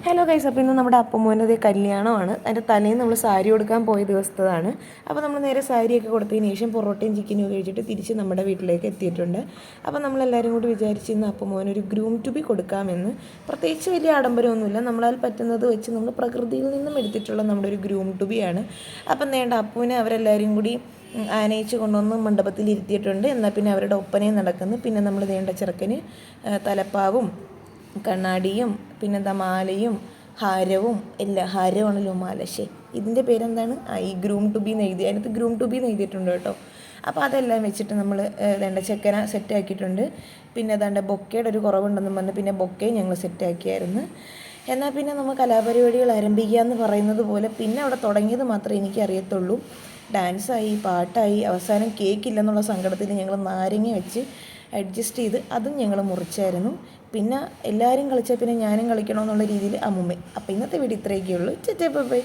Hello guys, അപ്പോൾ ഇന്ന് നമ്മുടെ അപ്പുമോൻ്റെ കല്യാണമാണ്. അതിൻ്റെ തലേന്ന് നമ്മൾ സാരി കൊടുക്കാൻ പോയ ദിവസത്തതാണ്. അപ്പോൾ നമ്മൾ നേരെ സാരിയൊക്കെ കൊടുത്തതിന് ശേഷം പൊറോട്ടയും ചിക്കനും കഴിച്ചിട്ട് തിരിച്ച് നമ്മുടെ വീട്ടിലേക്ക് എത്തിയിട്ടുണ്ട്. അപ്പോൾ നമ്മളെല്ലാവരും കൂടി വിചാരിച്ച് ഇന്ന് അപ്പുമോനൊരു ഗ്രൂം ടു ബി കൊടുക്കാമെന്ന്. പ്രത്യേകിച്ച് വലിയ ആഡംബരമൊന്നുമില്ല, നമ്മളാൽ പറ്റുന്നത് വെച്ച് നമ്മൾ പ്രകൃതിയിൽ നിന്നും എടുത്തിട്ടുള്ള നമ്മുടെ ഒരു ഗ്രൂം ടു ബി ആണ്. അപ്പം നേണ്ട അപ്പുവിനെ അവരെല്ലാവരും കൂടി ആനയിച്ച് കൊണ്ടുവന്ന് മണ്ഡപത്തിൽ ഇരുത്തിയിട്ടുണ്ട്. എന്നാൽ പിന്നെ അവരുടെ ഒപ്പനയും നടക്കുന്നു. പിന്നെ നമ്മൾ നേണ്ട ചെറുക്കന് തലപ്പാവും കണ്ണാടിയും പിന്നെന്താ മാലയും ഹാരവും ഹാരമാണല്ലോ മാല. ഇതിൻ്റെ പേരെന്താണ്? ഈ ഗ്രൂം ടു ബി എന്ന് എഴുതി, അതിനകത്ത് ഗ്രൂം ടു ബി എന്ന് എഴുതിയിട്ടുണ്ട് കേട്ടോ. അപ്പോൾ അതെല്ലാം വെച്ചിട്ട് നമ്മൾ വേണ്ട ചെക്കനെ സെറ്റാക്കിയിട്ടുണ്ട്. പിന്നെ അതാണ്ട് ബൊക്കയുടെ ഒരു കുറവുണ്ടെന്ന് പറഞ്ഞ് പിന്നെ ബൊക്കയും ഞങ്ങൾ സെറ്റാക്കിയായിരുന്നു. എന്നാൽ പിന്നെ നമ്മൾ കലാപരിപാടികൾ ആരംഭിക്കുക എന്ന് പറയുന്നത് പോലെ പിന്നെ അവിടെ തുടങ്ങിയത് മാത്രമേ എനിക്കറിയത്തുള്ളൂ. ഡാൻസായി, പാട്ടായി, അവസാനം കേക്കില്ലെന്നുള്ള സങ്കടത്തിൽ ഞങ്ങൾ നാരങ്ങ വെച്ച് അഡ്ജസ്റ്റ് ചെയ്ത് അതും ഞങ്ങൾ മുറിച്ചായിരുന്നു. പിന്നെ എല്ലാവരും കളിച്ചാൽ പിന്നെ ഞാനും കളിക്കണമെന്നുള്ള രീതിയിൽ അമ്മുമ്മ. അപ്പോൾ ഇന്നത്തെ വീഡിയോ ഇത്രയൊക്കെയുള്ളൂ. ബൈ.